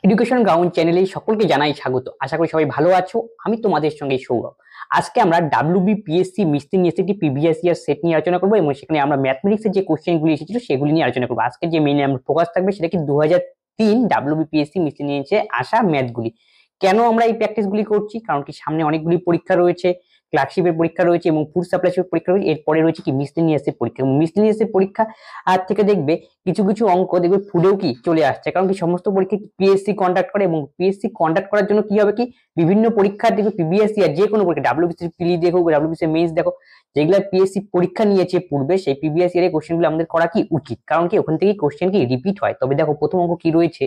Education ground চ্যানেলে সকলকে জানাই স্বাগত। আশা করি সবাই ভালো আছো। আমি তোমাদের সঙ্গে সৌরভ। আজকে আমরা WBPSC মিসসেলেনিয়াস একটি প্রিভিয়াস ইয়ার সেট নিয়ে আলোচনা করবো এবং সেখানে আমরা ম্যাথমেটিক্সের যে কোশ্চেনগুলি এসেছিল সেগুলি নিয়ে আলোচনা করবো। আজকে যে মেইন আমরা ফোকাস থাকবে সেটা কি 2003 WBPSC মিসসেলেনিয়াসে আসা ম্যাথগুলি। কেন আমরা এই প্র্যাকটিসগুলি করছি? কারণ কি সামনে অনেকগুলি পরীক্ষা রয়েছে, ক্লার্কশিপের পরীক্ষা রয়েছে এবং ফুড সাপ্লাইশিপের পরীক্ষা রয়েছে। এরপরে রয়েছে কি মিসসেলেনিয়াসের পরীক্ষা। মিসসেলেনিয়াসের পরীক্ষা আর থেকে দেখবে কিছু কিছু অঙ্ক দেখবে ফুডেও কি চলে আসছে, কারণ কি সমস্ত পরীক্ষা পিএসসি কন্ডাক্ট করে এবং পিএসসি কন্ডাক্ট করার জন্য কি হবে কি বিভিন্ন পরীক্ষার দেখবে প্রিভিয়াস ইয়ার যে কোনো পরীক্ষা WBCS প্রিলি দেখো, WBCS মেইনস দেখো, যেগুলো পিএসসি পরীক্ষা নিয়েছে পূর্বে সেই প্রিভিয়াস ইয়ারের কোশ্চেনগুলো আমাদের করা কি উচিত, কারণ কি ওখান থেকে কোশ্চেন কি রিপিট হয়। তবে দেখো প্রথম অঙ্ক কি রয়েছে,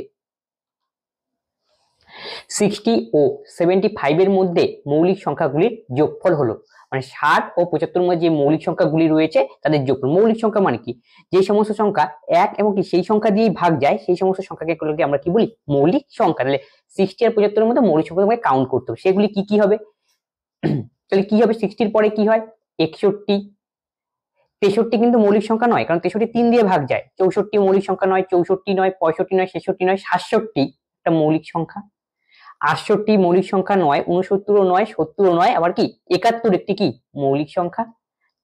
60 ও 75 এর মধ্যে মৌলিক সংখ্যাগুলির যোগফল হলো, মানে 60 ও 75 এর মধ্যে যে মৌলিক সংখ্যাগুলি রয়েছে তাদের যোগফল। মৌলিক সংখ্যা মানে কি, যে সমস্ত সংখ্যা এক এবং কি সেই সংখ্যা দিয়েই ভাগ যায় সেই সমস্ত সংখ্যাকে আমরা কি বলি, মৌলিক সংখ্যা। তাহলে 60 আর 75 এর মধ্যে মৌলিক সংখ্যা আমাকে কাউন্ট করতে হবে। সেগুলি কি কি হবে? তাহলে কি হবে, 60 এর পরে কি হয়, 61, 63 কিন্তু মৌলিক সংখ্যা নয়, কারণ 63 3 দিয়ে ভাগ যায়। 64 মৌলিক সংখ্যা নয়, 64 নয়, 65 নয়, 66 নয়, 67 একটা মৌলিক সংখ্যা। 68 মৌলিক সংখ্যা নয়, 69 নয়, 70 নয়, আবার কি 71 একটি কি মৌলিক সংখ্যা,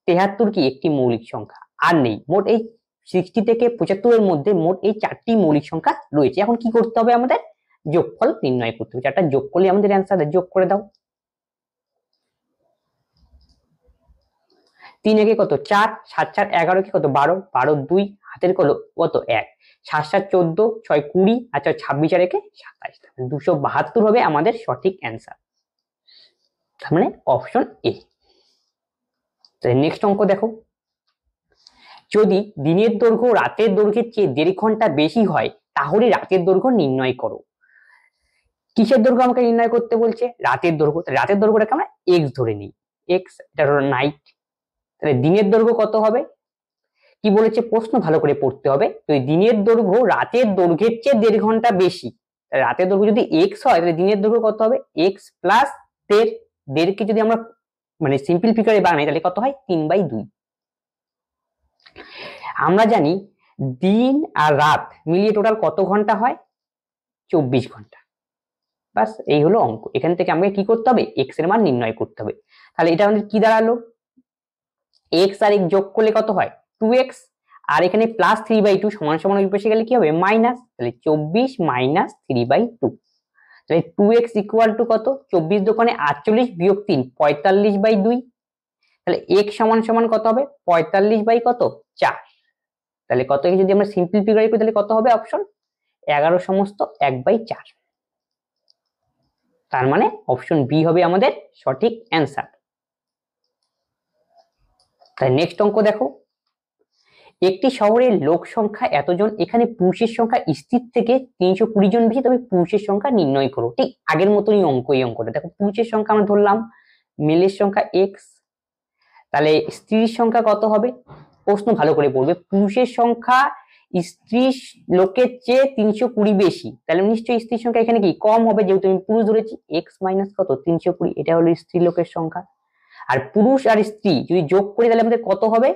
73 কি একটি মৌলিক সংখ্যা। আর নেই, মোট এই 60 থেকে 75 এর মধ্যে মোট এই 4টি মৌলিক সংখ্যা রয়েছে। এখন কি করতে হবে, আমাদের যোগফল নির্ণয় করতে হবে। চারটা যোগ করলে আমাদের অ্যান্সার, যোগ করে দাও। 3 একে কত 4, 7 4 11 কি কত 12, 12 2 হাতের কত 1, 7 7 14, 6 20, আচ্ছা 26 আর একে 27, 272 হবে আমাদের সঠিক অ্যান্সার। তার মানে অপশন এ। নেক্সট অঙ্ক দেখো, যদি দিনের দৈর্ঘ্য রাতের দৈর্ঘ্যের চেয়ে 1.5 ঘন্টা বেশি হয় তাহলে রাতের দৈর্ঘ্য নির্ণয় করো। কিসের দৈর্ঘ্য আমাকে নির্ণয় করতে বলছে? রাতের দৈর্ঘ্য। রাতের দৈর্ঘ্যটাকে আমরা এক্স ধরে নিই, এক্স এটা হলো নাইট। তাহলে দিনের দৈর্ঘ্য কত হবে, কি বলেছে প্রশ্ন ভালো করে পড়তে হবে। তো দিনের দৈর্ঘ্য রাতের দৈর্ঘ্যের চেয়ে 1.5 ঘন্টা বেশি, রাতের দৈর্ঘ্য যদি এক্স হয় তাহলে দিনের দৈর্ঘ্য কত হবে, এক্স প্লাস 1.5, 1.5 কে যদি আমরা মানে সিম্পল ফিগারে বানাই তাহলে কত হয় 3/2। আমরা জানি দিন আর রাত মিলিয়ে টোটাল কত ঘন্টা হয়, 24 ঘন্টা। বাস এই হলো অঙ্ক। এখান থেকে আমাকে কি করতে হবে, এক্স এর মান নির্ণয় করতে হবে। তাহলে এটা আমাদের কি দাঁড়ালো, এক্স আর এক্স যোগ করলে কত হয় 2x, আর এখানে প্লাস 3/2 সমান সমান ওই পাশে গেলে কি হবে মাইনাস, তাহলে 24 মাইনাস 3/2। তাহলে 2x ইকুয়াল টু কত, 24 দোকানে 48 বিয়োগ 3 45/2। তাহলে x সমান সমান কত হবে 45 বাই কত 4। তাহলে কত, যদি আমরা সিম্পল ফিগার করি তাহলে কত হবে অপশন 11 সমস্ত 1/4। তার মানে অপশন বি হবে আমাদের সঠিক অ্যান্সার। তাহলে নেক্সট অঙ্ক দেখো, একটি শহরের লোক সংখ্যা এতজন, এখানে পুরুষের সংখ্যা স্ত্রীর থেকে 320 জন বেশি, তবে পুরুষের সংখ্যা নির্ণয় করো। ঠিক আগের মতনই অঙ্ক। এই অঙ্কটা দেখো, পুরুষের সংখ্যা আমরা ধরলাম, মেলের সংখ্যা এক্স, তাহলে স্ত্রীর সংখ্যা কত হবে, প্রশ্ন ভালো করে পড়বে। পুরুষের সংখ্যা স্ত্রী লোকের চেয়ে 320 বেশি, তাহলে নিশ্চয়ই স্ত্রীর সংখ্যা এখানে কি কম হবে, যেহেতু আমি পুরুষ ধরেছি। এক্স মাইনাস কত 320, এটা হলো স্ত্রী লোকের সংখ্যা। আর পুরুষ আর স্ত্রী যদি যোগ করি তাহলে আমাদের কত হবে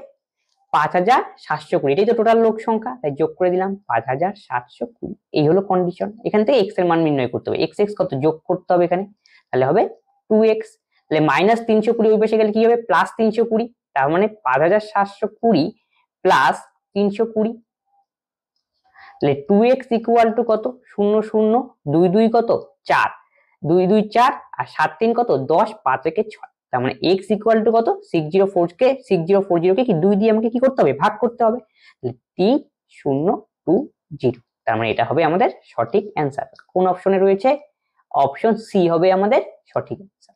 5720, এটাই তো টোটাল লোক সংখ্যা, তাই যোগ করে দিলাম 5720। এই হলো কন্ডিশন। এখান থেকে এক্স এর মান নির্ণয় করতে হবে। এক্স এক্স কত যোগ করতে হবে এখানে, তাহলে হবে 2x। তাহলে মাইনাস 320 ওই পাশে গেলে কি হবে প্লাস 320, তার মানে 5720 প্লাস 320। তাহলে 2x ইকুয়াল টু কত 0 0 2 2 কত 4, 2 2 4 আর 7 3 কত 10, 5 একে 6। তার মানে x ইকুয়াল টু কত 6040 কে কি 2 দিয়ে আমাকে কি করতে হবে ভাগ করতে হবে, তাহলে 3020। তার মানে এটা হবে আমাদের সঠিক অ্যান্সার। কোন অপশনে রয়েছে, অপশন সি হবে আমাদের সঠিক অ্যান্সার।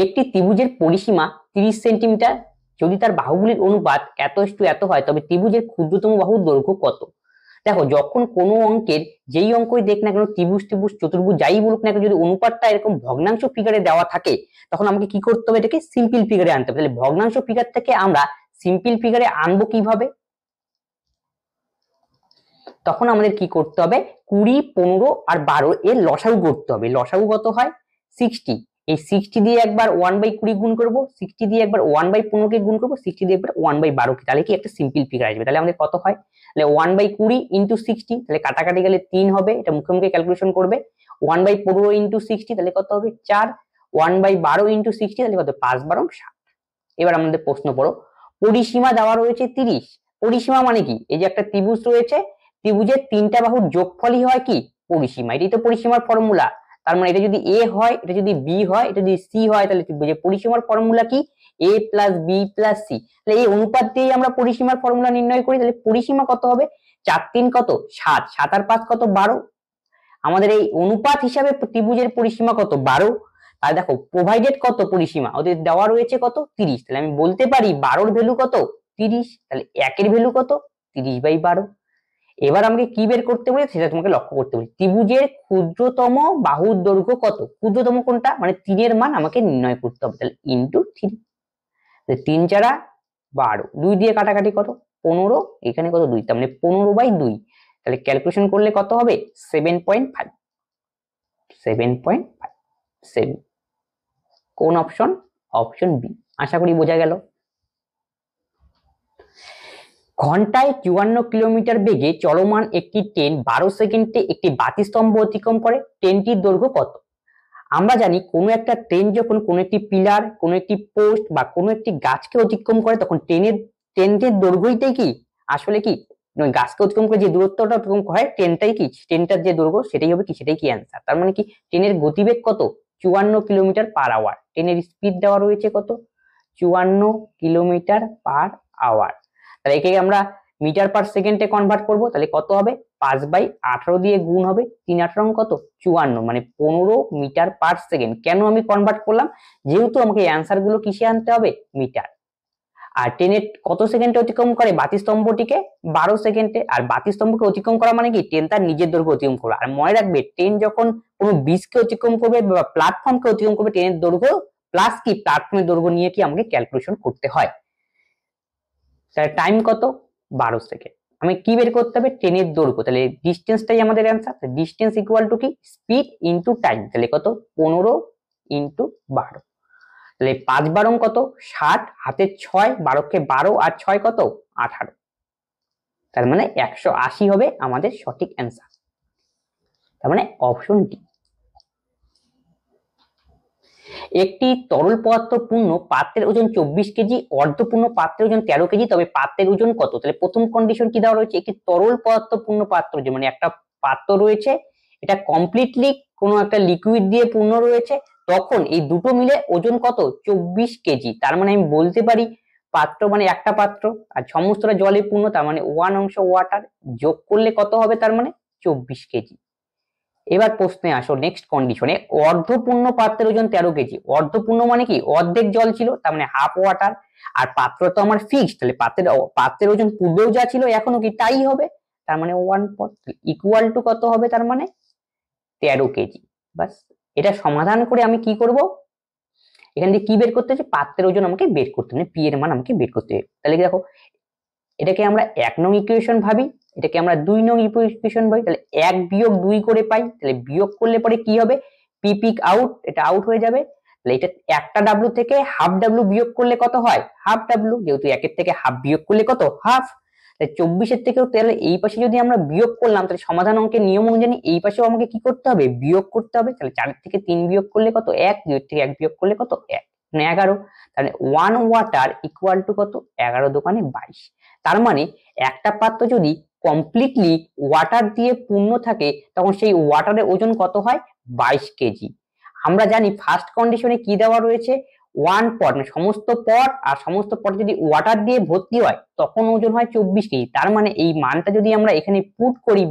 একটি ত্রিভুজের পরিসীমা 30 সেন্টিমিটার, যদি তার বাহুগুলির অনুপাত এত হয় তবে ত্রিভুজের ক্ষুদ্রতম বাহুর দৈর্ঘ্য কত। দেখো যখন কোনো অঙ্কের যেই অঙ্কই দেখ না কেন, ত্রিভুজ ত্রিভুজ চতুর্ভুজ যাই বলুক না কেন, যদি অনুপাতটা এরকম ভগ্নাংশ ফিগারে দেওয়া থাকে তখন আমাকে কি করতে হবে, এটাকে সিম্পল ফিগারে আনতে হবে। তাহলে ভগ্নাংশ ফিগার থেকে আমরা সিম্পল ফিগারে আনবো কিভাবে, তখন আমাদের কি করতে হবে 20 15 আর 12 এর লসাগু করতে হবে। লসাগু কত হয় 60, এই 60 দিয়ে একবার 1/20 গুণ করবো, 60 দিয়ে একবার 1/15 কে গুণ করবো, 60 দিয়ে একবার 1/12 কে, তাহলে কি একটা সিম্পল ফিগার আসবে। তাহলে আমাদের কত হয়, তাহলে 1/20 ইন্টু 60, তাহলে কাটাকাটি গেলে 3 হবে, এটা মুখে মুখে ক্যালকুলেশন করবে। 1/15 ইন্টু 60 তাহলে কত হবে 4, 1/12 ইন্টু 60 তাহলে কত 5/12 60। এবার আমাদের প্রশ্ন পড়ো, পরিসীমা দেওয়া রয়েছে 30। পরিসীমা মানে কি, এই যে একটা ত্রিভুজ রয়েছে, ত্রিভুজের তিনটা বাহুর যোগফলই হয় কি পরিসীমা, এটাই তো পরিসীমার ফর্মুলা। তার মানে এটা যদি এ হয়, এটা যদি বি হয়, এটা যদি সি হয়, তাহলে ত্রিভুজের পরিসীমার ফর্মুলা কি এ প্লাস বি প্লাস সি। তাহলে এই অনুপাত দিয়ে আমরা পরিসীমার ফর্মুলা নির্ণয় করি। তাহলে পরিসীমা কত হবে 4 3 কত 7, 7 আর 5 কত 12। আমাদের এই অনুপাত হিসাবে ত্রিভুজের পরিসীমা কত 12। আর দেখো প্রোভাইডেড কত পরিসীমা ওদের দেওয়া রয়েছে কত 30, তাহলে আমি বলতে পারি 12 এর ভ্যালু কত 30, তাহলে 1 এর ভ্যালু কত 30/12। এবার আমাকে কি বের করতে বলে সেটা তোমাকে লক্ষ্য করতে বলি, ত্রিভুজের ক্ষুদ্রতম বাহুর দৈর্ঘ্য কত, ক্ষুদ্রতম কোনটা মানে 3 এর মান আমাকে নির্ণয় করতে হবে, তাহলে ইনটু 3, 3 4 12, 2 দিয়ে কাটাকাটি কত 15, এখানে কত 2, তার মানে 15/2, তাহলে ক্যালকুলেশন করলে কত হবে 7.5, 7.5 কোন অপশন, অপশন বি। আশা করি বোঝা গেল। ঘন্টায় 54 কিলোমিটার বেগে চলমান একটি ট্রেন 12 সেকেন্ডে একটি বাতিস্তম্ভ অতিক্রম করে, ট্রেনটির দৈর্ঘ্য কত। আমরা জানি কোনো একটা ট্রেন যখন কোনো একটি পিলার, কোনো একটি পোস্ট বা কোনো একটি গাছকে অতিক্রম করে তখন ট্রেনের দৈর্ঘ্যটাই কি আসলে কি গাছকে অতিক্রম করে যে দূরত্বটা অতিক্রম হয় ট্রেনটাই কি, ট্রেনটার যে দৈর্ঘ্য সেটাই হবে কি, সেটাই কি অ্যান্সার। তার মানে কি ট্রেনের গতিবেগ কত 54 কিলোমিটার পার আওয়ার, ট্রেনের স্পিড দেওয়া রয়েছে কত 54 কিলোমিটার পার আওয়ার। তাহলে একে আমরা মিটার পার সেকেন্ডে কনভার্ট করব, তাহলে কত হবে 5/18 দিয়ে গুণ হবে, 3 18 কত 54, মানে 15 মিটার পার সেকেন্ড। কেন আমি কনভার্ট করলাম, যেহেতু আমাকে অ্যান্সার গুলো কিসে আনতে হবে মিটার। আর ট্রেনের কত সেকেন্ডে অতিক্রম করে বাতিস্তম্ভটিকে 12 সেকেন্ডে, আর বাতিস্তম্ভকে অতিক্রম করা মানে কি ট্রেন তার নিজের দৈর্ঘ্য অতিক্রম করবে। আর মনে রাখবে ট্রেন যখন কোনো ব্রিজকে অতিক্রম করবে বা প্ল্যাটফর্মকে অতিক্রম করবে ট্রেনের দৈর্ঘ্য প্লাস কি প্ল্যাটফর্মের দৈর্ঘ্য নিয়ে কি আমাকে ক্যালকুলেশন করতে হয়। তাহলে টাইম কত 12 সেকেন্ড। আমি কি বের করতে হবে ট্রেনের দৈর্ঘ্য, তাহলে ডিস্টেন্সটাই আমাদের অ্যান্সার, ডিস্টেন্স ইকুয়াল টু কি স্পিড ইনটু টাইম, তাহলে কত 15 ইনটু 12, তাহলে 5 12 কত 60, হাতে 6, 12 কে 12 আর 6 কত 18, তার মানে 180 হবে আমাদের সঠিক অ্যান্সার, তার মানে অপশন ডি। একটি তরল পদার্থপূর্ণ পাত্রের ওজন 24 কেজি, অর্ধপূর্ণ পাত্রের ওজন 13 কেজি, তবে পাত্রের ওজন কত। তাহলে প্রথম কন্ডিশন কি দেওয়া রয়েছে, একটি তরল পদার্থপূর্ণ পাত্র, যে মানে একটা পাত্র রয়েছে এটা কমপ্লিটলি কোনো একটা লিকুইড দিয়ে পূর্ণ রয়েছে, তখন এই দুটো মিলে ওজন কত 24 কেজি। তার মানে আমি বলতে পারি পাত্র মানে একটা পাত্র আর সমস্তটা জলে পূর্ণ, তার মানে 1 অংশ ওয়াটার, যোগ করলে কত হবে তার মানে 24 কেজি। এবার প্রশ্নে আসো নেক্সট কন্ডিশনে, অর্ধপূর্ণ পাত্রের ওজন 13 কেজি, অর্ধপূর্ণ মানে কি অর্ধেক জল ছিল তার মানে হাফ ওয়াটার, আর পাত্র তো আমার ফিক্সড, তাহলে পাত্রের ওজন পূর্বেও যা ছিল এখনো কি তাই হবে, তার মানে 1 ইকুয়াল টু কত হবে তার মানে 13 কেজি। বাস এটা সমাধান করে আমি কি করব, এখান থেকে কি বের করতে হচ্ছে পাত্রের ওজন আমাকে বের করতে হবে, পি এর মান আমাকে বের করতে হবে। তাহলে দেখো এটাকে আমরা 1 নং ইকুয়েশন ভাবি, এটাকে আমরা 2 নং ইকুয়েশন ভাবি, তাহলে 1 বিয়োগ 2 করে পাই, তাহলে বিয়োগ করলে পরে কি হবে পি পিক আউট, এটা আউট হয়ে যাবে। তাহলে এটা একটা ডাব্লু থেকে হাফ ডাব্লু বিয়োগ করলে কত হয় হাফ ডাব্লু, যেহেতু 1 এর থেকে হাফ বিয়োগ করলে কত হাফ, তাহলে 24 এর থেকেও তাহলে এই পাশে যদি আমরা বিয়োগ করলাম তাহলে সমাধান অঙ্কের নিয়ম অনুযায়ী এই পাশেও আমাকে কি করতে হবে বিয়োগ করতে হবে। তাহলে 4 এর থেকে 3 বিয়োগ করলে কত 1, 2 এর থেকে 1 বিয়োগ করলে কত 1, মানে 11, তাহলে 1 ওয়াটার ইকুয়াল টু কত 11 দোকানে 22। তার মানে একটা পাত্র যদি কমপ্লিটলি ওয়াটার দিয়ে পূর্ণ থাকে তখন সেই ওয়াটারের ওজন কত হয় 22 কেজি। আমরা জানি ফার্স্ট কন্ডিশনে কি দেওয়া রয়েছে 1 পট, মানে সমস্ত পট, আর সমস্ত পট যদি ওয়াটার দিয়ে ভর্তি হয় তখন ওজন হয় 24 কেজি। তার মানে এই মানটা যদি আমরা এখানে পুট করি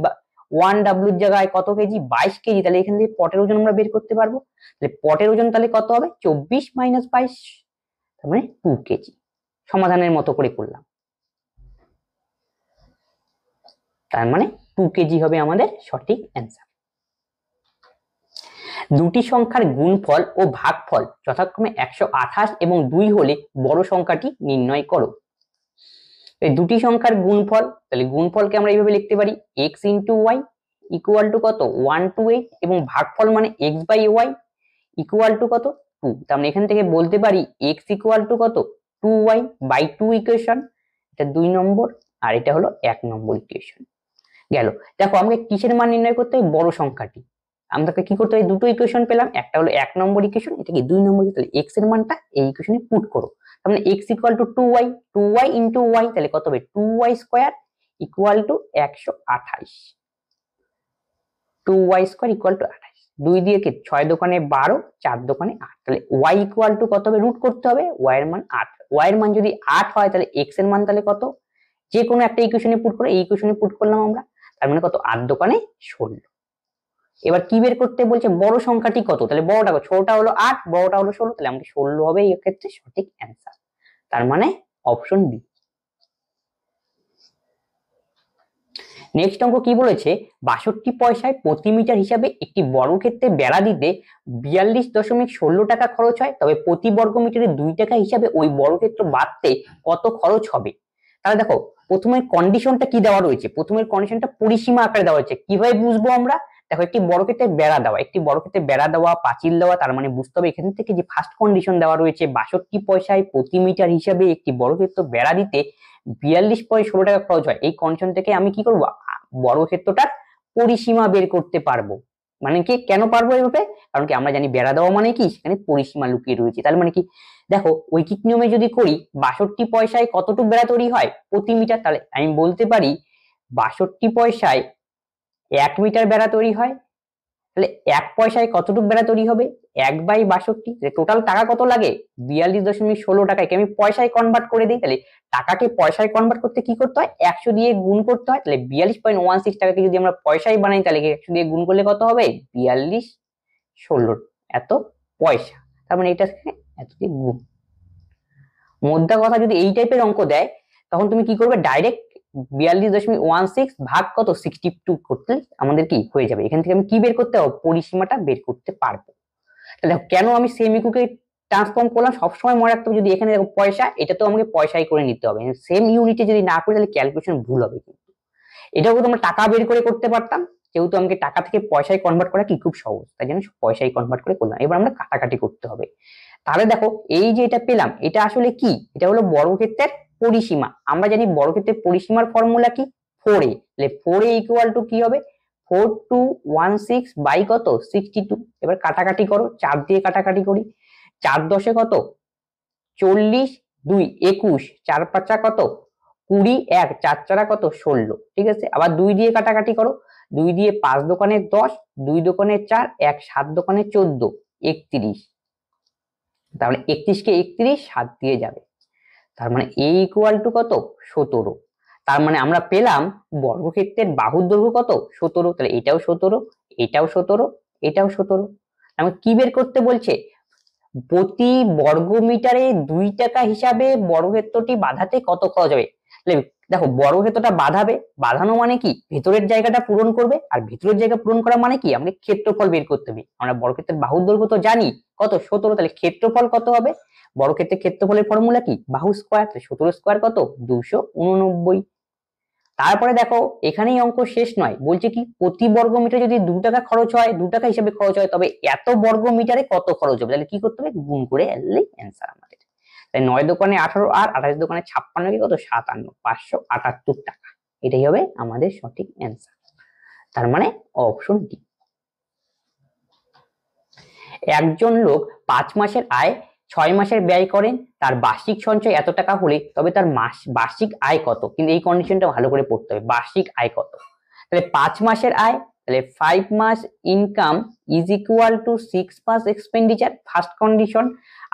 1 ডাব্লুর জায়গায় কত কেজি 22 কেজি, তাহলে এখান থেকে পটের ওজন আমরা বের করতে পারবো। তাহলে পটের ওজন তাহলে কত হবে 24 মাইনাস 22, তার মানে 2 কেজি। সমাধানের মতো করে করলাম, তার মানে 2 কেজি হবে আমাদের সঠিক অ্যান্সার। দুটি সংখ্যার গুণফল ও ভাগফল যথাক্রমে 128 এবং 2 হলে বড় সংখ্যাটি নির্ণয় করো। এই দুটি সংখ্যার গুণফল, তাহলে গুণফলকে আমরা এইভাবে লিখতে পারি x into y equal to কত 1 to 8, এবং ভাগফল মানে x by y equal to কত 2, তার মানে এখান থেকে বলতে পারি x ইকুয়াল টু কত 2y বাই 2 ইকুয়েশন, এটা 2 নম্বর আর এটা হলো 1 নম্বর ইকুয়েশন গেল। দেখো আমাকে কিসের মান নির্ণয় করতে হবে, বড় সংখ্যাটি। আমাদেরকে কি করতে হবে, দুটো ইকুয়েশন পেলাম, একটা হলো 1 নম্বর ইকুয়েশন, এটা কি 2 নম্বর, তাহলে x এর মানটা এই ইকুয়েশনে পুট করো। তার মানে x equal two 2y, 2y into y, তাহলে কত হবে 2y square equal to 128, 2y square equal to 28, 2 দিয়ে কি 6 দোকানে 12, 4 দোকানে 8, তাহলে y ইকুয়াল টু কত হবে, রুট করতে হবে, y এর মান 8, y এর মান যদি 8 হয় তাহলে x এর মান তাহলে কত, যে কোনো একটা ইকুয়েশনে পুট করে, এই ইকুয়েশনে পুট করলাম আমরা, তার মানে কত 8 দোকানে 16। এবার কি বের করতে বলছে, বড় সংখ্যাটি কত, তাহলে বড়টা কত, ছোটটা হলো 8, বড়টা হলো 16, তাহলে আমাকে 16 হবে এই ক্ষেত্রে সঠিক অ্যান্সার, তার মানে অপশন বি। নেক্সট অঙ্ক কি বলেছে, 62 পয়সায় প্রতি মিটার হিসাবে একটি বর্গক্ষেত্রে বেড়া দিতে 42.16 টাকা খরচ হয়, তবে প্রতি বর্গ মিটারে 2 টাকা হিসাবে ওই বর্গক্ষেত্র বাঁধতে কত খরচ হবে। তাহলে দেখো প্রথমে কন্ডিশনটা কি দেওয়া রয়েছে, প্রথমের কন্ডিশনটা পরিসীমা আকারে দেওয়া হয়েছে, কিভাবে বুঝবো আমরা, দেখো একটি বর্গক্ষেত্রে বেড়া দেওয়া, একটি বর্গক্ষেত্রে বেড়া দেওয়া, পাঁচিল দেওয়া, তার মানে বুঝতে হবে এখান থেকে যে ফার্স্ট কন্ডিশন দেওয়া রয়েছে 62 পয়সায় প্রতি মিটার হিসাবে একটি বর্গক্ষেত্র বেড়া দিতে 42.16 টাকা খরচ হয়, এই কন্ডিশন থেকে আমি কি করবো, বর্গক্ষেত্রটার পরিসীমা বের করতে পারবো। মানে কি কেন পারবো এইভাবে, কারণ কি আমরা জানি বেড়া দেওয়া মানে কি সেখানে পরিসীমা লুকিয়ে রয়েছে, তার মানে কি দেখো ঐকিক নিয়মে যদি করি 62 পয়সায় কতটুকু বেড়া তৈরি হয় প্রতি মিটার, তাহলে আমি বলতে পারি 62 পয়সায় 1 মিটার বেড়া তৈরি হয়, তাহলে 1 পয়সায় কতটুকু বেড়া তৈরি হবে 1/62, টোটাল টাকা কত লাগে 42.16 টাকা, আমি পয়সায় কনভার্ট করে দিই, তাহলে টাকাকে পয়সায় কনভার্ট করতে কি করতে হয় 100 দিয়ে গুণ করতে হয়, তাহলে 42.16 টাকাকে যদি আমরা পয়সায় বানাই তাহলে 100 দিয়ে গুণ করলে কত হবে 42.16 এত পয়সা, তার মানে এটা এত দিয়ে গুণ। মোদ্দা কথা যদি এই টাইপের অঙ্ক দেয় তখন তুমি কি করবে, ডাইরেক্ট 42.16 ভাগ কত 62 করতে আমাদের কি হয়ে যাবে, এখান থেকে আমি কি বের করতে পারবো, পরিসীমাটা বের করতে পারবো। তাহলে কেন আমি সেম ইকুকে ট্রান্সফর্ম করলাম, সবসময় মনে রাখতে হবে যদি এখানে দেখো পয়সা, এটা তো আমাকে পয়সাই করে নিতে হবে, সেম ইউনিটে যদি না করি তাহলে ক্যালকুলেশন ভুল হবে, কিন্তু এটাও কিন্তু আমরা টাকা বের করে করতে পারতাম, যেহেতু আমাকে টাকা থেকে পয়সায় কনভার্ট করা কি খুব সহজ, তাই জন্য পয়সায় কনভার্ট করে করলাম। এবার আমরা কাটাকাটি করতে হবে, তাহলে দেখো এই যে এটা পেলাম এটা আসলে কি, এটা হলো বর্গক্ষেত্রের পরিসীমা, আমরা জানি বর্গক্ষেত্রের পরিসীমার ফর্মুলা কি 4a, তাহলে 4a ইকুয়াল টু কি হবে 4216 বাই কত 62, এবার কাটাকাটি করো, 4 দিয়ে কাটাকাটি করি, 4 10 কত 40, 2 21, 4 5 কত 20, 1 4 4 কত 16, ঠিক আছে, আবার 2 দিয়ে কাটাকাটি করো, 2 দিয়ে 5 দোকানে 10, 2 দোকানে 4, 1 7 দোকানে 14, 31, তাহলে 31 কে 31 7 দিয়ে যাবে, তার মানে a ইকুয়াল টু কত 17, তার মানে আমরা পেলাম বর্গক্ষেত্রের বাহুর দৈর্ঘ্য কত 17, তাহলে এটাও 17, এটাও 17, এটাও 17, আমি কি বের করতে বলছে, প্রতি বর্গ মিটারে 2 টাকা হিসাবে বর্গক্ষেত্রটি বাঁধাতে কত খরচ হবে। দেখো বর্গক্ষেত্রটা বাঁধাবে, বাঁধানো মানে কি ভেতরের জায়গাটা পূরণ করবে, আর ভেতরের জায়গা পূরণ করা মানে কি আমাকে ক্ষেত্রফল বের করতে হবে, আমরা বর্গক্ষেত্রের বাহুর দৈর্ঘ্য তো জানি কত 17, তাহলে ক্ষেত্রফল কত হবে, বর্গক্ষেত্রের ক্ষেত্রফলের ফর্মুলা কি বাহু স্কয়ার, 17 স্কয়ার কত 289। তারপরে দেখো এখানেই অঙ্ক শেষ নয়, বলছে কি প্রতি বর্গ মিটারে যদি 2 টাকা খরচ হয়, 2 টাকা হিসেবে খরচ হয়, তবে এত বর্গ মিটারে কত খরচ হবে, তাহলে কি করতে হবে গুণ করে এলেই অ্যান্সার আমাদের, তাই 9 দোকানে 18 আর 28 দোকানে 56 কি কত 57, 578 টাকা, এটাই হবে আমাদের সঠিক অ্যান্সার, তার মানে অপশন ডি। একজন লোক 5 মাসের আয় 6 মাসের ব্যয় করেন, তার বার্ষিক সঞ্চয় এত টাকা হলে তবে তার বার্ষিক আয় কত, কিন্তু এই কন্ডিশনটা ভালো করে পড়তে হবে, বার্ষিক আয় কত, তাহলে 5 মাসের আয়, তাহলে 5 মাস ইনকাম ইজ ইকুয়াল টু 6 মাস এক্সপেন্ডিচার, ফার্স্ট কন্ডিশন।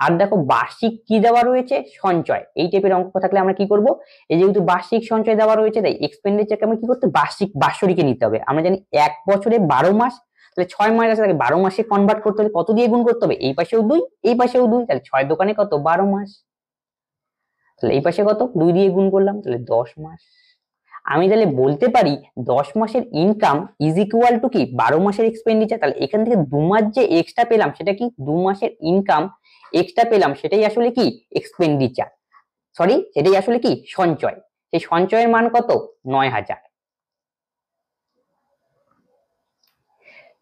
আর দেখো বার্ষিক কি দেওয়া রয়েছে সঞ্চয়, এই টাইপের অঙ্ক থাকলে আমরা কি করব, এই যেহেতু বার্ষিক সঞ্চয় দেওয়া রয়েছে তাই এক্সপেন্ডিচারকে আমরা কি করতে বার্ষিকে নিতে হবে, আমরা জানি 1 বছরে 12 মাস, তাহলে 6 মাস আছে 12 মাসে কনভার্ট করতে হলে কত দিয়ে গুণ করতে হবে, এই পাশেও 2 এই পাশেও 2, তাহলে 6 দোকানে কত 12 মাস, তাহলে এই পাশে কত 2 দিয়ে গুণ করলাম, তাহলে 10 মাস। আমি তাহলে বলতে পারি 10 মাসের ইনকাম ইজ ইকুয়াল টু কি 12 মাসের এক্সপেন্ডিচার, তাহলে এখান থেকে 2 মাস যে এক্সট্রা পেলাম সেটা কি 2 মাসের ইনকাম এক্সট্রা পেলাম সেটাই আসলে কি এক্সপেন্ডিচার, সরি সেটাই আসলে কি সঞ্চয়, সেই সঞ্চয়ের মান কত 9000,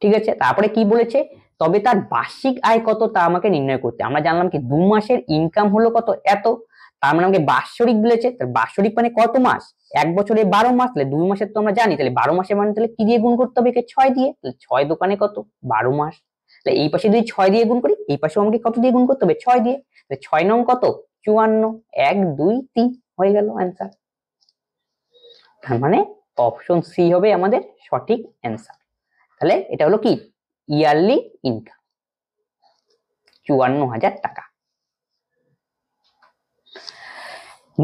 ঠিক আছে। তারপরে কি বলেছে, তবে তার বার্ষিক আয় কত তা আমাকে নির্ণয় করতে। আমরা জানলাম কি 2 মাসের ইনকাম হলো কত, এত, তার মানে আমাকে বাৎসরিক বলেছে, তাহলে বাৎসরিক মানে কত মাস, এক বছরে 12 মাস, তাহলে 2 মাসের তো আমরা জানি, তাহলে 12 মাসের মানে তাহলে কি দিয়ে গুণ করতে হবে, 6 দিয়ে, তাহলে 6 দোকানে কত 12 মাস, তাহলে এই পাশে যদি 6 দিয়ে গুণ করি, এই পাশে আমাকে কত দিয়ে গুণ করতে হবে, 6 দিয়ে, তাহলে 6 নং কত 54, 1 2 3 হয়ে গেল অ্যান্সার। তার মানে অপশন সি হবে আমাদের সঠিক অ্যান্সার। তাহলে এটা হলো কি ইয়ারলি ইনকাম 54,000 টাকা।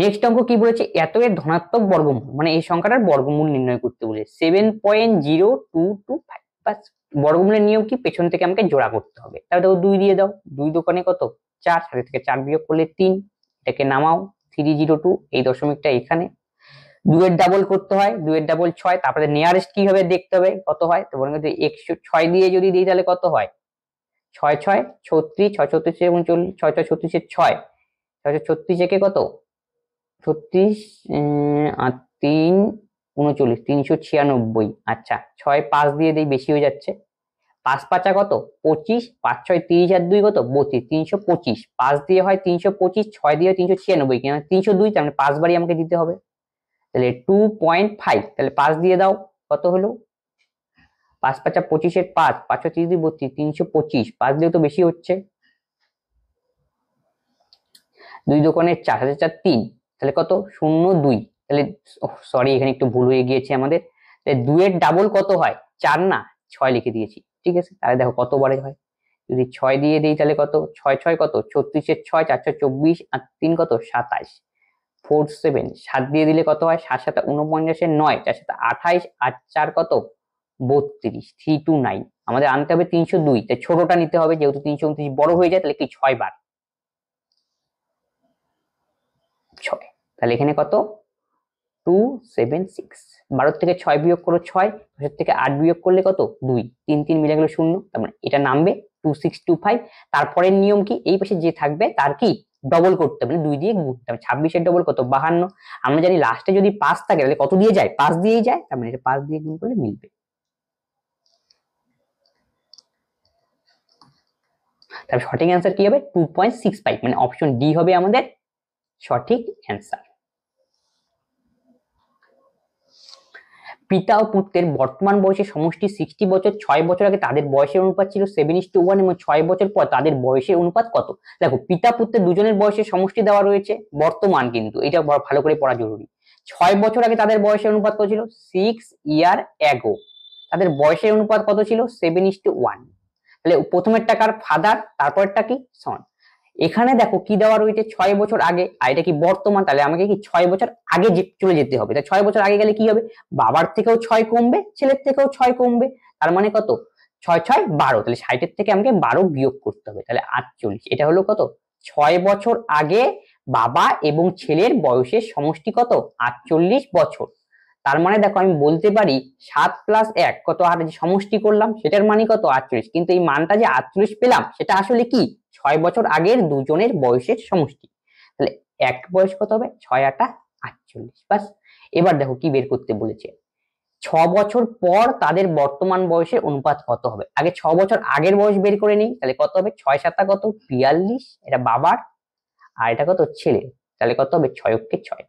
নেক্সট অঙ্ক কি বলেছে, এত এর ধনাত্মক বর্গমূল, মানে এই সংখ্যাটার বর্গমূল নির্ণয় করতে বলেছে 7.0225, বাস বর্গমূলের নিয়ম কি, পেছন থেকে আমাকে জোড়া করতে হবে, তাহলে দেখো 2 দিয়ে দাও, 2 দোকানে কত 4, সাথে থেকে 4 বিয়োগ করলে 3, এটাকে নামাও 302, এই দশমিকটা এখানে, 2 এর ডাবল করতে হয়, 2 এর ডাবল 6, তারপরে নিয়ারেস্ট কি হবে দেখতে হবে কত হয়, তো বলুন যদি 106 দিয়ে যদি দিই তাহলে কত হয়, 6 6 36, 6 36 এবং 40, 6 6 36 এর 6, 6 36 একে কত 36 আর 3 39, 396, আচ্ছা 6 5 দিয়ে দেই, বেশি হয়ে যাচ্ছে, 5 5 কত 25, 5 6 30 আর 2 কত 32, 325, 5 দিয়ে হয় 325, 6 দিয়ে 396, কেন 302, তার মানে 5 বারই আমাকে দিতে হবে, তাহলে 2.5, তাহলে 5 দিয়ে দাও, কত হলো 5 5 25 এর 5, 5 30 32, 325, 5 দিয়েও তো বেশি হচ্ছে, 2 দোকানে 4 হাজার 4 3, তাহলে কত 02, তাহলে সরি এখানে একটু ভুল হয়ে গিয়েছে আমাদের, তাহলে 2 এর ডাবল কত হয় 4 না 6 লিখে দিয়েছি, ঠিক আছে, তাহলে দেখো কতবারে হয়, যদি 6 দিয়ে দেই তাহলে কত 6 6 কত 36 এর 6, 4 4 24 আর 3 কত 27, 4 7, 7 দিয়ে দিলে কত হয়, 7 7 49 এর 9, 4 7 28 আর 4 কত 32, 329, আমাদের আনতে হবে 302, তাই ছোটটা নিতে হবে, যেহেতু 329 বড় হয়ে যায়, তাহলে কি 6 বার 6, তাহলে এখানে কত 276, 12 থেকে 6 বিয়োগ করো 6, 5 থেকে 8 বিয়োগ করলে কত 2, 3 3 মিলে গেল 0, তার মানে এটা নামবে 2625, তারপরের নিয়ম কি, এই পাশে যে থাকবে তার কি ডবল করতে হবে, 2 দিয়ে গুণ করতে হবে, 26 এর ডবল কত 52, আমরা জানি লাস্টে যদি 5 থাকে তাহলে কত দিয়ে যায় 5 দিয়েই যায়, তার মানে এটা 5 দিয়ে গুণ করলে মিলবে, তাহলে সঠিক অ্যান্সার কি হবে 2.65, মানে অপশন ডি হবে আমাদের সঠিক অ্যান্সার। পিতা ও পুত্রের বর্তমান বয়সের সমষ্টি 60 বছর, 6 বছর আগে তাদের বয়সের অনুপাত ছিল 7:1 এবং 6 বছর পর তাদের বয়সের অনুপাত কত, দেখো পিতা পুত্রের দুজনের বয়সের সমষ্টি দেওয়া রয়েছে, বর্তমান কিন্তু এটা ভালো করে পড়া জরুরি, 6 বছর আগে তাদের বয়সের অনুপাত কত ছিল 6 ইয়ার অ্যাগো, তাদের বয়সের অনুপাত কত ছিল 7:1, তাহলে প্রথমের টাকার ফাদার, তারপরেরটা কি সন, এখানে দেখো কি দেওয়া রয়েছে 6 বছর আগে, আর এটা কি বর্তমান, তাহলে আমাকে কি 6 বছর আগে চলে যেতে হবে, তাই 6 বছর আগে গেলে কি হবে, বাবার থেকেও 6 কমবে, ছেলের থেকেও 6 কমবে, তার মানে কত 6 6 12, তাহলে 60 এর থেকে আমাকে 12 বিয়োগ করতে হবে, তাহলে 48, এটা হলো কত 6 বছর আগে বাবা এবং ছেলের বয়সের সমষ্টি কত 48 বছর, তার মানে দেখো আমি বলতে পারি 7 + 1 কত, আর যে সমষ্টি করলাম সেটার মানে কত 48, কিন্তু এই মানটা যে 48 পেলাম সেটা আসলে কি 6 বছর আগের দুজনের বয়সের সমষ্টি, তাহলে এক বয়স কত হবে 6 8 48, বাস। এবার দেখো কি বের করতে বলেছে, 6 বছর পর তাদের বর্তমান বয়সের অনুপাত কত হবে, আগে 6 বছর আগের বয়স বের করে নিই, তাহলে কত হবে 6 7 কত 42, এটা বাবার, আর এটা কত ছেলে, তাহলে কত হবে 6 অক্ষে 6,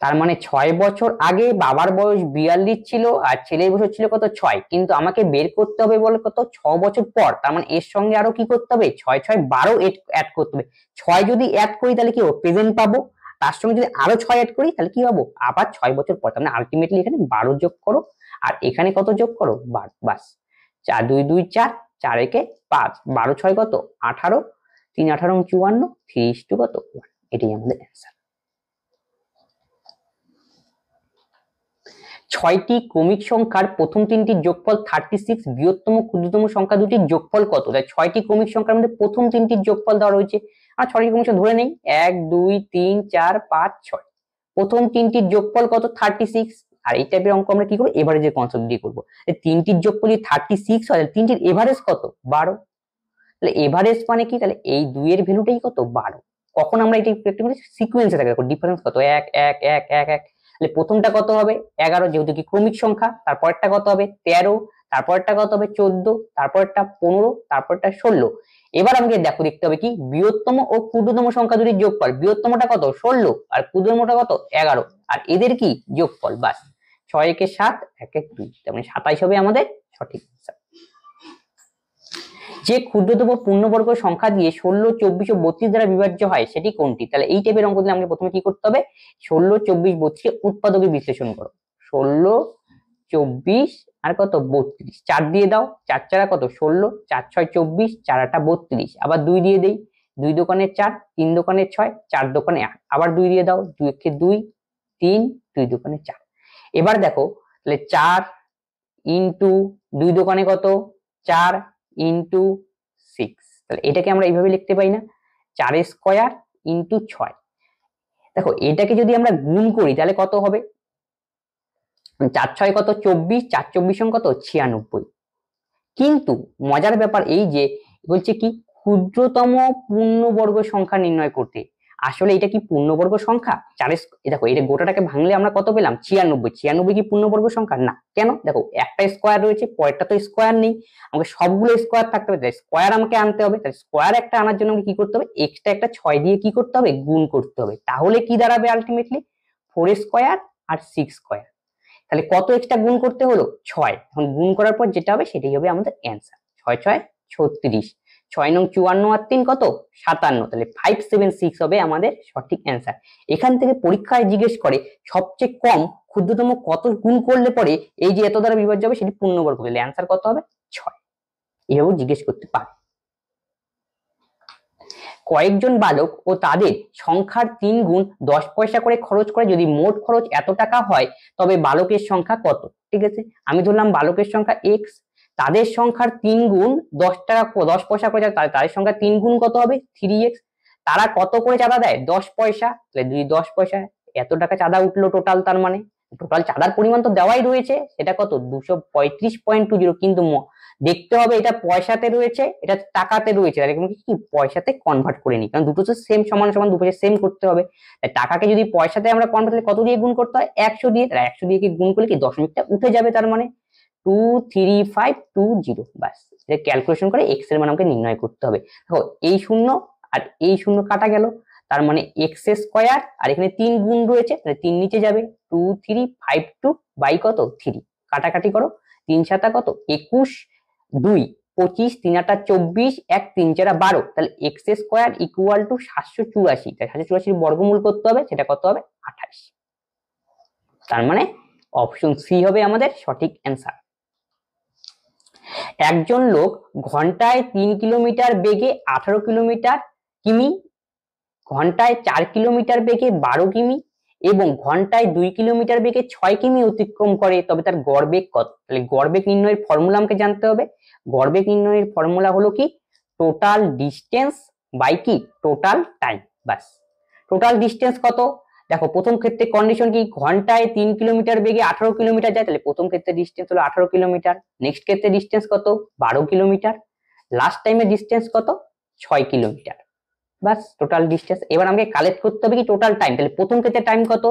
তার মানে 6 বছর আগে বাবার বয়স 42 ছিল আর ছেলের বয়স ছিল কত 6, কিন্তু আমাকে বের করতে হবে বলে কত 6 বছর পর, তার মানে এর সঙ্গে আরো কি করতে হবে 6 6 12 অ্যাড করতে হবে, 6 যদি অ্যাড করি তাহলে কি হবে প্রেজেন্ট পাবো, তার সঙ্গে যদি আরো 6 অ্যাড করি তাহলে কি পাবো আবার 6 বছর পর, তার মানে আলটিমেটলি এখানে 12 যোগ করো আর এখানে কত যোগ করো 12, বাস 4 2 2 4, 4 একে 5, 12 6 কত 18, 3 18 54, 3 কত 1, এটাই আমাদের অ্যান্সার। 6টি ক্রমিক সংখ্যার প্রথম তিনটির যোগফল 36, বৃহত্তম ক্ষুদ্রতম সংখ্যা দুটির যোগফল কত, তাই 6টি ক্রমিক সংখ্যার মধ্যে প্রথম তিনটির যোগফল দেওয়া রয়েছে, আর 6টি ক্রমিক সংখ্যা ধরে নেই 1 2 3 4 5 6, প্রথম তিনটির যোগফল কত 36, আর এই টাইপের অঙ্ক আমরা কি করব এভারেজের কনসেপ্ট দিয়ে করব, তিনটির যোগফল যদি 36 হয় তাহলে তিনটির এভারেজ কত 12, তাহলে এভারেজ মানে কি, তাহলে এই 2 এর ভ্যালুটাই কত 12, কখন আমরা এটা প্র্যাকটিক্যালি সিকোয়েন্সে থাকে, দেখো ডিফারেন্স কত 1 1 1 1 1, তাহলে প্রথমটা কত হবে 11, যেহেতু কি ক্রমিক সংখ্যা, তারপরেরটা কত হবে 13, তারপরটা কত হবে 14, তারপরটা 15, তারপরটা 16। এবার আমাকে দেখতে হবে কি বৃহত্তম ও ক্ষুদ্রতম সংখ্যা দুটির যোগফল। বৃহত্তমটা কত 16 আর ক্ষুদ্রতমটা কত 11, আর এদের কি যোগফল। বাস 6 একে 7, 1 1 2, তার মানে 27 হবে আমাদের সঠিক আনসার। যে ক্ষুদ্রতম পূর্ণবর্গ সংখ্যা দিয়ে 16, 24 ও 32 দ্বারা বিভাজ্য হয় সেটি কোনটি? তাহলে এই টাইপের অঙ্ক দিলে আমাকে প্রথমে কি করতে হবে 16, 24, 32 উৎপাদকে বিশ্লেষণ করো। 16, 24 আর কত 32, 4 দিয়ে দাও, 4 4 কত 16, 4 6 24, 4 8 32, আবার 2 দিয়ে দেই, 2 দোকানে 4, 3 দোকানে 6, 4 দোকানে 8, আবার 2 দিয়ে দাও, 2 একে 2, 3, 2 দোকানে 4। এবার দেখো তাহলে 4 ইন্টু 2 দোকানে কত 4 ইন্টু 6, তাহলে এটাকে আমরা এইভাবে লিখতে পারি না 4 স্কয়ার ইন্টু 6। দেখো এটাকে যদি আমরা গুণ করি তাহলে কত হবে 4 6 কত 24, 4 24 কত 96। কিন্তু মজার ব্যাপার এই যে বলছে কি ক্ষুদ্রতম পূর্ণবর্গ সংখ্যা নির্ণয় করতে। আসলে এটা কি পূর্ণবর্গ সংখ্যা? দেখো এটা গোটাটাকে ভাঙলে আমরা কত পেলাম 96। 96 কি পূর্ণবর্গ সংখ্যা না? কেন? দেখো একটা স্কয়ার রয়েছে, পরেরটা তো স্কয়ার নেই, আমাকে সবগুলো স্কয়ার থাকতে হবে, তাই স্কয়ার আমাকে আনতে হবে। তাই স্কয়ার একটা আনার জন্য আমাকে কি করতে হবে এক্সট্রা একটা 6 দিয়ে কি করতে হবে গুণ করতে হবে। তাহলে কি দাঁড়াবে আলটিমেটলি 4 স্কয়ার আর 6 স্কয়ার। তাহলে কত এক্সট্রা গুণ করতে হলো 6। এখন গুণ করার পর যেটা হবে সেটাই হবে আমাদের অ্যান্সার। 6 6 36, 6 নং 54 আর 3 কত 57, তাহলে 576 হবে আমাদের সঠিক অ্যান্সার। এখান থেকে পরীক্ষায় জিজ্ঞেস করে সবচেয়ে কম ক্ষুদ্রতম কত গুণ করলে পরে এই যে এত দ্বারা বিভাজ্য হবে সেটি পূর্ণবর্গ, তাহলে অ্যান্সার কত হবে 6। এভাবেও জিজ্ঞেস করতে পারে। কয়েকজন বালক ও তাদের সংখ্যার 3 গুণ 10 পয়সা করে খরচ করে যদি মোট খরচ এত টাকা হয় তবে বালকের সংখ্যা কত? ঠিক আছে, আমি ধরলাম বালকের সংখ্যা x, তাদের সংখ্যার 3 গুণ 10 টাকা 10 পয়সা করে তাদের সংখ্যা 3 গুণ কত হবে 3x। তারা কত করে চাঁদা দেয় 10 পয়সা, তাহলে যদি 10 পয়সা এত টাকা চাঁদা উঠলো টোটাল, তার মানে টোটাল চাঁদার পরিমাণ তো দেওয়াই রয়েছে, সেটা কত 235.20, কিন্তু দেখতে হবে এটা পয়সাতে রয়েছে এটা টাকাতে রয়েছে, তাহলে কি পয়সাতে কনভার্ট করে নিই, কারণ দুটো তো সেম সমান সমান দুপাশে সেম করতে হবে। তাই টাকাকে যদি পয়সাতে আমরা কনভার্ট করলে কত দিয়ে গুণ করতে হয় 100 দিয়ে, তাহলে 100 দিয়ে কি গুণ করলে কি দশমিকটা উঠে যাবে, তার মানে 23520। বাস এটা ক্যালকুলেশন করে x এর মান আমাকে নির্ণয় করতে হবে। দেখো এই শূন্য আর এই শূন্য কাটা গেল, তার মানে x স্কয়ার, আর এখানে 3 গুণ রয়েছে তাহলে 3 নিচে যাবে, 2352 বাই কত 3, কাটাকাটি করো, 3 7 কত 21, 2 25, 3 8 24, 1 3 4 12, তাহলে x স্কয়ার ইকুয়াল টু 784, তাই 784 বর্গমূল করতে হবে, সেটা কত হবে 28। তার মানে অপশন সি হবে আমাদের সঠিক অ্যান্সার। একজন লোক ঘন্টায় 3 কিলোমিটার বেগে 18 কিমি, ঘন্টায় 4 কিলোমিটার বেগে 12 কিমি এবং ঘন্টায় 2 কিলোমিটার বেগে 6 কিমি অতিক্রম করে, তবে তার গড় বেগ কত? তাহলে গড় বেগ নির্ণয়ের ফর্মুলা আমাকে জানতে হবে। গড় বেগ নির্ণয়ের ফর্মুলা হলো কি টোটাল ডিস্টেন্স বাই কি টোটাল টাইম। বাস টোটাল ডিস্টেন্স কত, দেখো প্রথম ক্ষেত্রে কন্ডিশন কি ঘন্টায় 3 কিলোমিটার বেগে 18 কিলোমিটার যায়, তাহলে প্রথম ক্ষেত্রে ডিস্টেন্স হলো 18 কিলোমিটার, নেক্সট ক্ষেত্রে ডিস্টেন্স কত 12 কিলোমিটার, লাস্ট টাইমে ডিস্টেন্স কত 6 কিলোমিটার। বাস টোটাল ডিস্টেন্স। এবার আমাকে কালেক্ট করতে হবে কি টোটাল টাইম, তাহলে প্রথম ক্ষেত্রে টাইম কত,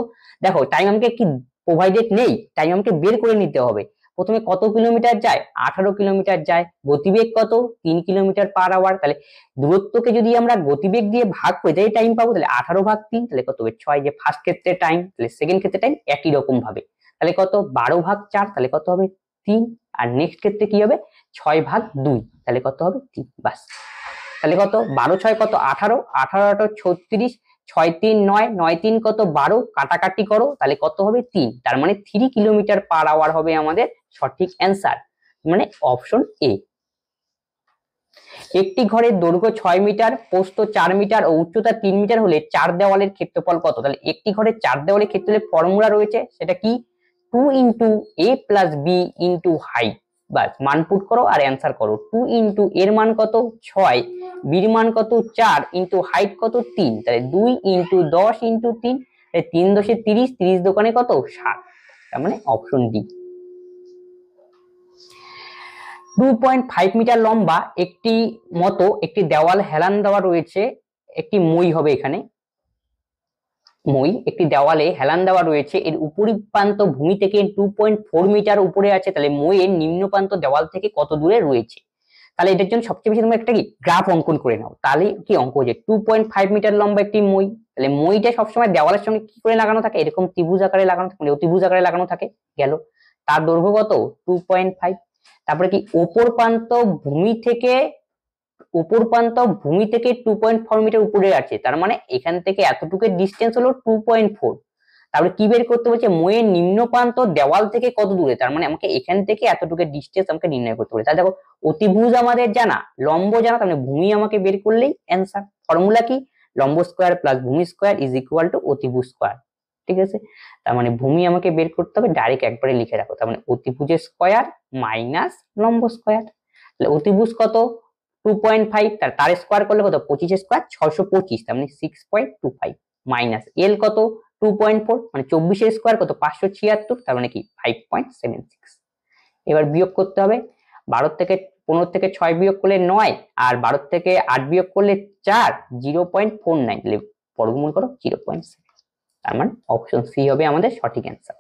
দেখো টাইম আমাকে কি প্রোভাইডেড নেই, টাইম আমাকে বের করে নিতে হবে। প্রথমে কত কিলোমিটার যায় 18 কিলোমিটার যায়, গতিবেগ কত 3 কিলোমিটার পার আওয়ার, তাহলে দূরত্বকে যদি আমরা গতিবেগ দিয়ে ভাগ করি তাহলে টাইম পাবো, তাহলে 18 ভাগ 3, তাহলে কত হবে 6, যে ফার্স্ট ক্ষেত্রে টাইম, তাহলে সেকেন্ড ক্ষেত্রে টাইম একই রকম ভাবে, তাহলে কত 12 ভাগ 4, তাহলে কত হবে 3, আর নেক্সট ক্ষেত্রে কি হবে 6 ভাগ 2, তাহলে কত হবে 3। বাস তাহলে কত 12 6 কত 18, 18 8 36, 6 3 9, 9 3 কত 12, কাটাকাটি করো, তাহলে কত হবে 3, তার মানে 3 কিলোমিটার পার আওয়ার হবে আমাদের সঠিক অ্যান্সার, মানে অপশন এ। একটি ঘরের দৈর্ঘ্য 6 মিটার, প্রস্থ 4 মিটার ও উচ্চতা 3 মিটার হলে 4 দেওয়ালের ক্ষেত্রফল কত? তাহলে একটি ঘরের 4 দেওয়ালের ক্ষেত্রফলের ফর্মুলা রয়েছে, সেটা কি 2 into a plus B into height. বাস মান পুট করো আর অ্যান্সার করো। 2 ইন্টু এর মান কত 6, বির মান কত 4, ইন্টু হাইট কত 3, তাহলে 2 ইন্টু 10 ইন্টু 3, 3 10 30, 30 দোকানে কত 60, তার মানে অপশন ডি। 2.5 মিটার লম্বা একটি মতো একটি দেওয়াল হেলান দেওয়া রয়েছে, একটি মই হবে এখানে, মই একটি দেওয়ালে হেলান দেওয়া রয়েছে, এর উপরি প্রান্ত ভূমি থেকে 2.4 মিটার উপরে আছে, তাহলে মই এর নিম্ন প্রান্ত দেওয়াল থেকে কত দূরে রয়েছে। তাহলে এটার জন্য সবচেয়ে বেশি তোমরা একটা কি গ্রাফ অঙ্কন করে নাও, তাহলে কি অঙ্ক হচ্ছে 2.5 মিটার লম্বা একটি মই। তাহলে মইটা সবসময় দেওয়ালের সঙ্গে কি করে লাগানো থাকে, এরকম ত্রিভুজ আকারে লাগানো থাকে, মানে অতিভুজ আকারে লাগানো থাকে। গেল, তার দৈর্ঘ্য কত 2.5। তারপরে কি উপর প্রান্ত ভূমি থেকে 2.4 মিটার উপরে আছে, তার মানে এখান থেকে এতটুকু ডিস্টেন্স হলো 2.4। তারপরে কি বের করতে বলছে, মইয়ের নিম্ন প্রান্ত দেওয়াল থেকে কত দূরে, তার মানে আমাকে এখান থেকে এতটুকু ডিস্টেন্স আমাকে নির্ণয় করতে বলছে। তাহলে দেখো অতিভুজ আমাদের জানা, লম্ব জানা, তার মানে ভূমি আমাকে বের করলেই অ্যান্সার। ফর্মুলা কি, লম্ব স্কয়ার প্লাস ভূমি স্কয়ার ইজ ইকুয়াল টু অতিভুজ স্কয়ার। ঠিক আছে, তার মানে ভূমি আমাকে বের করতে হবে, ডাইরেক্ট একবারে লিখে রাখো, তার মানে অতিভুজের স্কয়ার মাইনাস লম্ব স্কয়ার। তাহলে অতিভুজ কত 2.5, তার স্কয়ার করলে কত 25 স্কয়ার 625, তার মানে 6.25 মাইনাস এল কত 2.4, মানে 24 এর স্কয়ার কত 576, তার মানে কি 5.76। এবার বিয়োগ করতে হবে, 12 থেকে 15 থেকে 6 বিয়োগ করলে 9, আর 12 থেকে 8 বিয়োগ করলে 4, 0.49, তাহলে বর্গমূল করো 0.7। তার মানে অপশন সি হবে আমাদের সঠিক অ্যান্সার।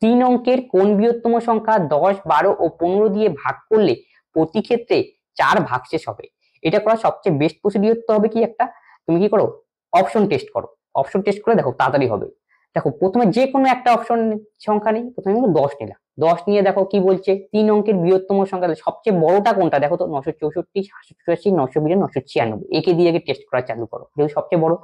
3 অঙ্কের কোন বৃহত্তম সংখ্যা 10, 12 ও 15 দিয়ে ভাগ করলে প্রতি ক্ষেত্রে 4 ভাগশেষ হবে। এটা করা সবচেয়ে বেস্ট প্রসিডিওর তো হবে কি একটা, তুমি কি করো অপশন টেস্ট করো, অপশন টেস্ট করে দেখো তাড়াতাড়ি হবে। দেখো প্রথমে যে কোনো একটা অপশন সংখ্যা নেই, প্রথমে 10 নিলাম, 10 নিয়ে দেখো কি বলছে 3 অঙ্কের বৃহত্তম সংখ্যা, সবচেয়ে বড়টা কোনটা দেখো তো 964, 784, 992, 996, একে দিয়ে আগে টেস্ট করা চালু করো, যেহেতু সবচেয়ে বড়।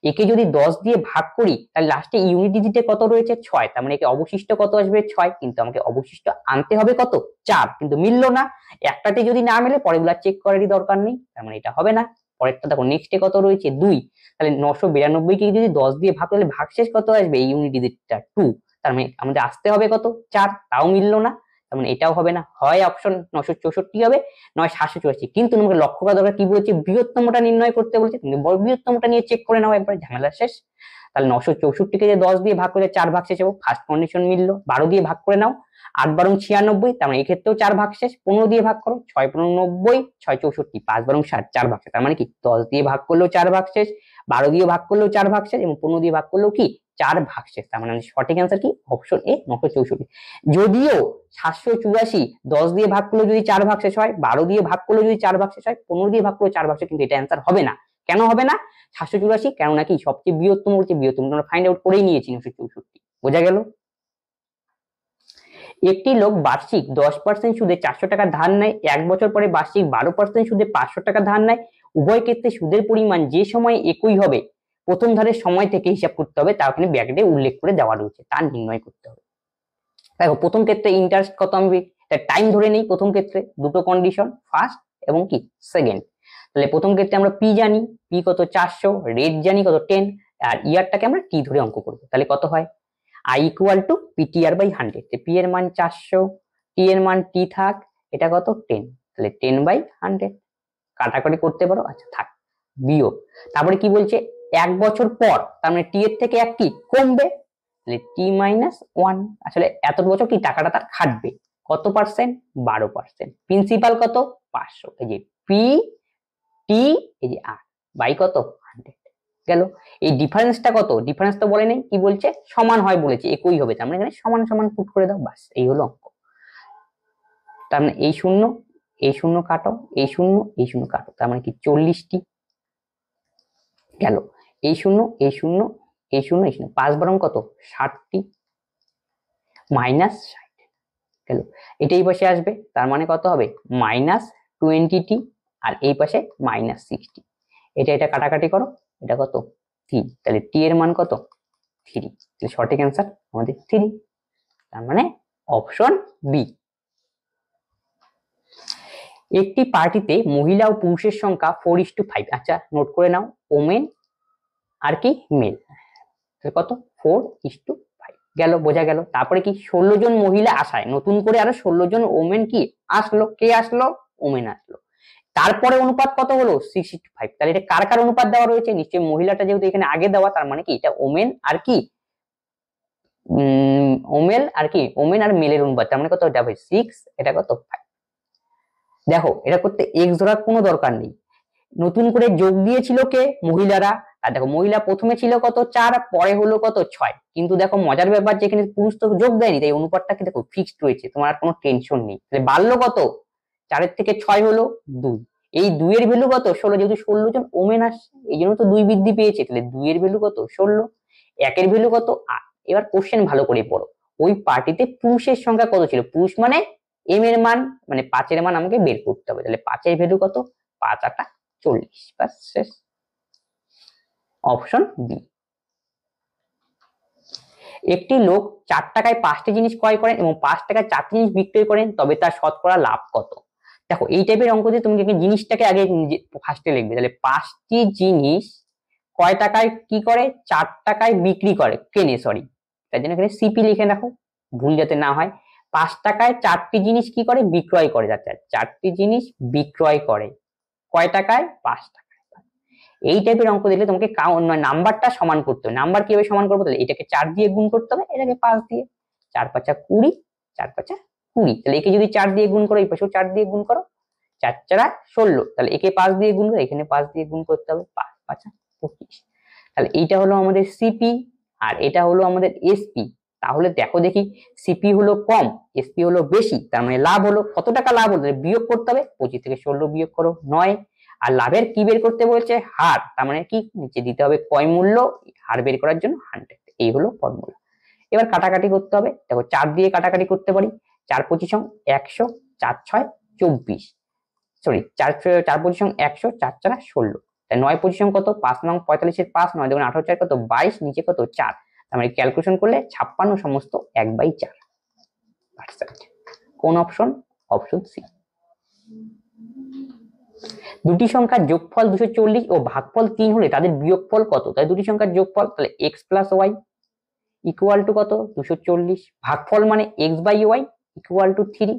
একে যদি 10 দিয়ে ভাগ করি তাহলে লাস্টে ইউনিট ডিজিটে কত রয়েছে 6, তার মানে একে অবশিষ্ট কত আসবে 6, কিন্তু আমাকে অবশিষ্ট আনতে হবে কত 4, কিন্তু মিললো না। একটাতে যদি না মেলে পরেরগুলা চেক করারই দরকার নেই, তার মানে এটা হবে না। পরেরটা দেখো নেক্সটে কত রয়েছে 2, তাহলে 992 কে যদি 10 দিয়ে ভাগ করলে ভাগশেষ কত আসবে এই ইউনিট ডিজিটটা 2, তার মানে আমাদের আসতে হবে কত 4, তাও মিললো না, তার মানে এটাও হবে না। হয় অপশন 964 হবে, নয় 784। কিন্তু তোমাকে লক্ষ্য করা দরকার কি বলছে, বৃহত্তমটা নির্ণয় করতে বলছে, তুমি বৃহত্তমটা নিয়ে চেক করে নাও একবার, ঝামেলা শেষ। তাহলে 964 কে যে 10 দিয়ে ভাগ করলে 4 ভাগশেষ হবে, ফার্স্ট কন্ডিশন মিললো। 12 দিয়ে ভাগ করে নাও, 8 12 96, তার মানে এই ক্ষেত্রেও 4 ভাগশেষ। 15 দিয়ে ভাগ করো, 6 15 90, 6 64, 5 12 60, 4 ভাগশেষ, তার মানে কি 10 দিয়ে ভাগ করলেও 4 ভাগশেষ, 12 দিয়ে ভাগ করলেও 4 ভাগশেষ, এবং 15 দিয়ে ভাগ করলেও কি 4 ভাগশেষ। তার মানে সঠিক অ্যান্সার কি অপশন এ 964। যদিও 784 10 দিয়ে ভাগ করলে যদি 4 ভাগশেষ হয়, 12 দিয়ে ভাগ করলে যদি 4 ভাগশেষ হয়, 15 দিয়ে ভাগ করলে 4 ভাগশেষ, কিন্তু এটা অ্যান্সার হবে না। কেন হবে না 784, কেন নাকি সবচেয়ে বৃহত্তম হচ্ছে বৃহত্তম, আমরা ফাইন্ড আউট করেই নিয়েছি 964। বোঝা গেল। একটি লোক বার্ষিক 10% সুদে 400 টাকা ধার নেয়, 1 বছর পরে বার্ষিক 12% সুদে 500 টাকা ধার নেয়, উভয় ক্ষেত্রে সুদের পরিমাণ যে সময় একই হবে, প্রথম ধারের সময় থেকে হিসাব করতে হবে, তা ওখানে ব্র্যাকেটে উল্লেখ করে দেওয়া রয়েছে, তা নির্ণয় করতে হবে। দেখো প্রথম ক্ষেত্রে ইন্টারেস্ট কত, আমি টাইম ধরে নেই। প্রথম ক্ষেত্রে দুটো কন্ডিশন, ফার্স্ট এবং কি সেকেন্ড। তাহলে প্রথম ক্ষেত্রে আমরা পি জানি, পি কত 400, রেট জানি কত 10, আর ইয়ারটাকে আমরা টি ধরে অঙ্ক করবো। তাহলে কত হয় I equal to PTR by 100, P এর মান 400, টি এর মান টি থাক, এটা কত 10, তাহলে 10/100 কাটাকাটি করতে পারো, আচ্ছা থাক। বিয়োগ, তারপরে কি বলছে 1 বছর পর, তার মানে টি এর থেকে 1 কি কমবে, তাহলে টি মাইনাস 1, আসলে এত বছর কি টাকাটা তার খাটবে, কত পার্সেন্ট 12%, প্রিন্সিপাল কত 500, এই যে পি টি এই যে আর বাই কত 100। গেল, এই ডিফারেন্সটা কত, ডিফারেন্স তো বলে নেই, কি বলছে সমান হয় বলেছে, একই হবে, তার মানে এখানে সমান সমান পুট করে দাও, বাস এই হলো অঙ্ক। তার মানে এই শূন্য এই শূন্য কাটো, এই শূন্য এই শূন্য কাটো, তার মানে কি 40টি গেল, এই শূন্য এই শূন্য এই শূন্য এই শূন্য, 5 বারং কত 60টি, মাইনাস 60 গেল, এটা এই পাশে আসবে, তার মানে কত হবে মাইনাস 20টি, আর এই পাশে মাইনাস 60, এটা কাটাকাটি করো, এটা কত 3, তাহলে টি এর মান কত 3, তাহলে সঠিক অ্যান্সার আমাদের 3, তার মানে অপশন বি। একটি পার্টিতে মহিলা ও পুরুষের সংখ্যা 4:5, আচ্ছা নোট করে নাও, ওমেন আর কি মেল, কত 4:5 গেল, বোঝা গেল। তারপরে কি 16 জন মহিলা আসায় নতুন করে আরো 16 জন ওমেন কি আসলো, কে আসলো ওমেন আসলো, তারপরে অনুপাত কত হলো 6:5, তাহলে এটা কার কার অনুপাত দেওয়া রয়েছে, নিশ্চয়ই মহিলাটা যেহেতু এখানে আগে দেওয়া, তার মানে কি এটা ওমেন আর কি ওমেল আর কি ওমেন আর মেলের অনুপাত, তার মানে কত এটা হবে 6, এটা কত 5। দেখো এটা করতে এক্স ধরার কোনো দরকার নেই, নতুন করে যোগ দিয়েছিল কে মহিলারা, আর দেখো মহিলা প্রথমে ছিল কত 4, পরে হলো কত 6, কিন্তু দেখো মজার ব্যাপার যেখানে পুরুষ তো যোগ দেয়নি, তাই অনুপাতটাকে দেখো ফিক্সড রয়েছে, তোমার আর কোনো টেনশন নেই। তাহলে বাড়লো কত, 4 থেকে 6 হলো 2, এই 2 এর ভ্যালু কত 16, যেহেতু 16 জন ওমেন আসছে এই জন্য তো 2 বৃদ্ধি পেয়েছে, তাহলে 2 এর ভ্যালু কত 16, 1 এর ভ্যালু কত 8। এবার কোশ্চেন ভালো করে পড়ো, ওই পার্টিতে পুরুষের সংখ্যা কত ছিল, পুরুষ মানে এম এর মান মানে 5 এর মান আমাকে বের করতে হবে, তাহলে 5 এর ভ্যালু কত 5 8 40, বাস শেষ। Option B. একটি লোক 4 টাকায় 5টি জিনিস ক্রয় করেন এবং 5 টাকায় 4টি জিনিস বিক্রয় করেন, তবে তার শতকরা লাভ কত। দেখো এই টাইপের অঙ্ক দিয়ে তুমি জিনিসটাকে আগে ফার্স্টে লিখবে, তাহলে 5টি জিনিস কয় টাকায় কি করে 4 টাকায় বিক্রি করে কেনে, সরি তার জন্য এখানে সিপি লিখে রাখো ভুল যাতে না হয়। 5 টাকায় 4টি জিনিস কি করে বিক্রয় করে, যাচ্ছে 4টি জিনিস বিক্রয় করে কয় টাকায় 5 টাকায়। এই টাইপের অঙ্ক দিলে তোমাকে নাম্বারটা সমান করতে হবে। নাম্বার কিভাবে সমান করবো, তাহলে এটাকে 4 দিয়ে গুণ করতে হবে, এটাকে 5 দিয়ে, 4 5 20, 4 5 20, তাহলে একে যদি 4 দিয়ে গুণ করো এই পাশেও 4 দিয়ে গুণ করো, 4 4 16, তাহলে একে 5 দিয়ে গুণ করো, এখানে 5 দিয়ে গুণ করতে হবে, 5 5 25। তাহলে এইটা হলো আমাদের সিপি আর এটা হলো আমাদের এসপি। তাহলে দেখো দেখি সিপি হলো কম এসপি হলো বেশি, তার মানে লাভ হলো কত টাকা লাভ হলো, বিয়োগ করতে হবে, 25 থেকে 16 বিয়োগ করো 9, আর লাভের কি বের করতে বলছে হার, তার মানে কি নিচে দিতে হবে ক্রয় মূল্য, হার বের করার জন্য 100, এই হলো ফর্মুলা। এবার কাটাকাটি করতে হবে, দেখো 4 দিয়ে কাটাকাটি করতে পারি, 4 25 100, 4 6 24, সরি 4 4 25 100, 4 4 16, তাই 9 পজিশন কত 5 নং 45 এর 5, 9 2 18 4 কত 22, নিচে কত 4, তার মানে ক্যালকুলেশন করলে 56 সমস্ত 1/4। কোন অপশন, অপশন সি। দুটি সংখ্যার যোগফল 240 ও ভাগফল 3 হলে তাদের বিয়োগফল কত, তাই দুটি সংখ্যার যোগফল তাহলে x + y ইকুয়াল টু কত 240, ভাগফল মানে x by y equal to 3,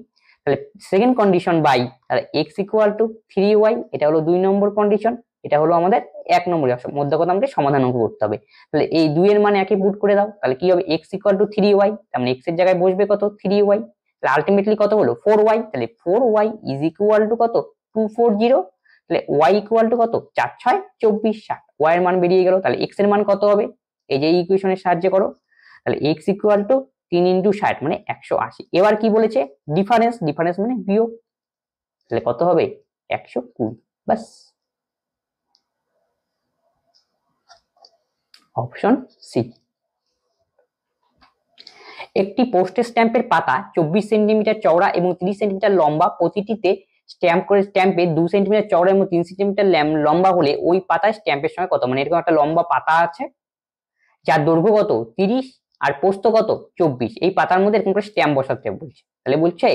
তাহলে সেকেন্ড কন্ডিশন বাই, তাহলে x ইকুয়াল টু 3y, এটা হলো 2 নম্বর কন্ডিশন, এটা হলো আমাদের 1 নম্বর মধ্যে কথা আমাদের সমাধান অঙ্ক করতে হবে। তাহলে এই 2 এর মানে একে পুট করে দাও, তাহলে কি হবে x ইকুয়াল টু 3y, তার মানে x এর জায়গায় বসবে কত 3y, তাহলে আলটিমেটলি কত হলো 4y, তাহলে 4y ইজ ইকুয়াল টু কত 240, তাহলে y ইকুয়াল টু কত 4 6 24 60, y এর মান বেরিয়ে গেল, তাহলে x এর মান কত হবে, এই যে ইকুয়েশনের সাহায্যে করো, তাহলে x ইকুয়াল টু 3 × 60 মানে 180। এবার কি বলেছে ডিফারেন্স, ডিফারেন্স মানে বিয়োগ, তাহলে কত হবে 120, বাস। Option C. একটি পোস্টেজ স্ট্যাম্পের পাতা 24 সেন্টিমিটার চওড়া এবং 30 সেন্টিমিটার লম্বা, প্রতিটিতে স্ট্যাম্পে 2 সেন্টিমিটার চওড়া এবং 3 সেন্টিমিটার লম্বা হলে ওই পাতায় স্ট্যাম্পের সময় কত, মানে এরকম একটা লম্বা পাতা আছে যার দৈর্ঘ্য কত 30 আর প্রস্থ কত 24, এই পাতার মধ্যে এরকম করে স্ট্যাম্প বসাতে বলছে, তাহলে বলছে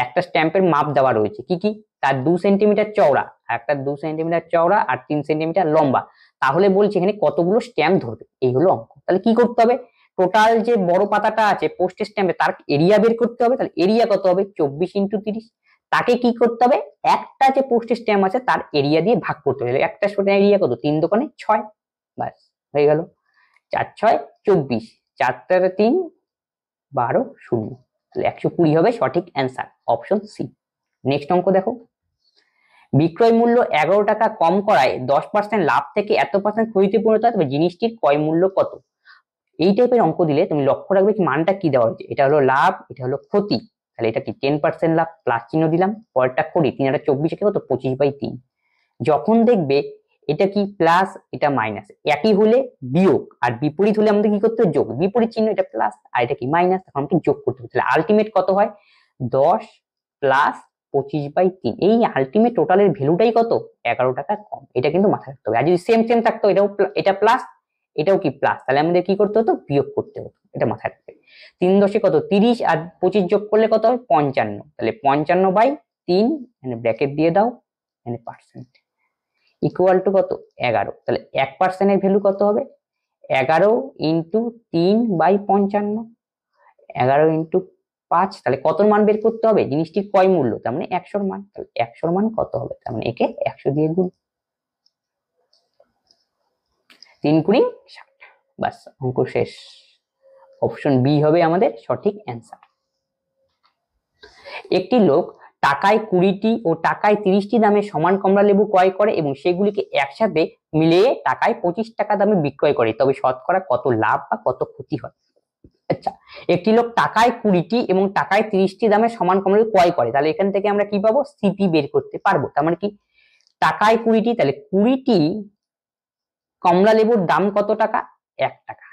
একটা স্ট্যাম্পের মাপ দেওয়া রয়েছে কি কি, তার 2 সেন্টিমিটার চওড়া, একটা 2 সেন্টিমিটার চওড়া আর 3 সেন্টিমিটার লম্বা, তাহলে বলছে এখানে কতগুলো স্ট্যাম্প ধরবে, এই হলো অঙ্ক। তাহলে কি করতে হবে, টোটাল যে বড় পাতাটা আছে পোস্টেজ স্ট্যাম্পে তার এরিয়া বের করতে হবে, তাহলে এরিয়া কত হবে 24 × 30, তাকে কি করতে হবে একটা যে পোস্টেজ স্ট্যাম্প আছে তার এরিয়া দিয়ে ভাগ করতে হবে, একটা এরিয়া কত 3 দোকানে 6, বাস হয়ে গেল, 4 6 24, 4 3 3 12 0, তাহলে 120 হবে সঠিক অ্যান্সার, অপশন সি। নেক্সট অঙ্ক দেখো, বিক্রয় মূল্য 11 টাকা কম করায় 10% লাভ থেকে এত % ক্ষতিতে পরিণত হয়, তবে জিনিসটির ক্রয় মূল্য কত। এই টাইপের অঙ্ক দিলে তুমি লক্ষ্য রাখবে কি মানটা কি দেওয়া হয়েছে, এটা হলো লাভ এটা হলো ক্ষতি, তাহলে এটা কি 10% লাভ প্লাস চিহ্ন দিলাম, পরেরটা করি 3 আর 24 কত 25/3, যখন দেখবে এটা কি প্লাস এটা মাইনাস, একই হলে বিয়োগ আর বিপরীত হলে আমাদের কি করতে হবে যোগ, বিপরীত চিহ্ন এটা প্লাস আর এটা কি মাইনাস, তখন আমাকে যোগ করতে হবে, তাহলে আলটিমেট কত হয় 10 প্লাস 25/3, এই আলটিমেট টোটালের ভ্যালুটাই কত 11 টাকা কম, এটা কিন্তু মাথায় রাখতে হবে। আর যদি সেম সেম থাকতো এটাও এটা প্লাস এটাও কি প্লাস, তাহলে আমাদের কি করতে হতো বিয়োগ করতে হতো, এটা মাথায় রাখতে হবে। 3 10 কত 30 আর 25 যোগ করলে কত হবে 55, তাহলে 55/3 মানে ব্র্যাকেট দিয়ে দাও মানে পার্সেন্ট ইকুয়াল টু কত 11, তাহলে 1% এর ভ্যালু কত হবে 11 × 3/55, 11 × 5, তাহলে কত মান বের করতে হবে জিনিসটির ক্রয় মূল্য, তার মানে 100 এর মান, তাহলে 100 এর মান কত হবে, তার মানে একে 100 দিয়ে গুণ, 3 × 60, বাস অঙ্ক শেষ, অপশন বি হবে আমাদের সঠিক অ্যান্সার। একটি লোক টাকায় 20টি ও টাকায় 30টি দামে সমান কমলা লেবু ক্রয় করে এবং সেগুলিকে একসাথে মিলিয়ে টাকায় 25 টাকা দামে বিক্রয় করে, তবে শতকরা কত লাভ বা কত ক্ষতি হয়? আচ্ছা, একটি লোক টাকায় 20টি এবং টাকায় 30টি দামে সমান কমলা লেবু ক্রয় করে, তাহলে এখান থেকে আমরা কি পাবো? সিপি বের করতে পারবো। তার মানে কি, টাকায় 20টি, তাহলে 20টি কমলা লেবুর দাম কত টাকা? 1 টাকা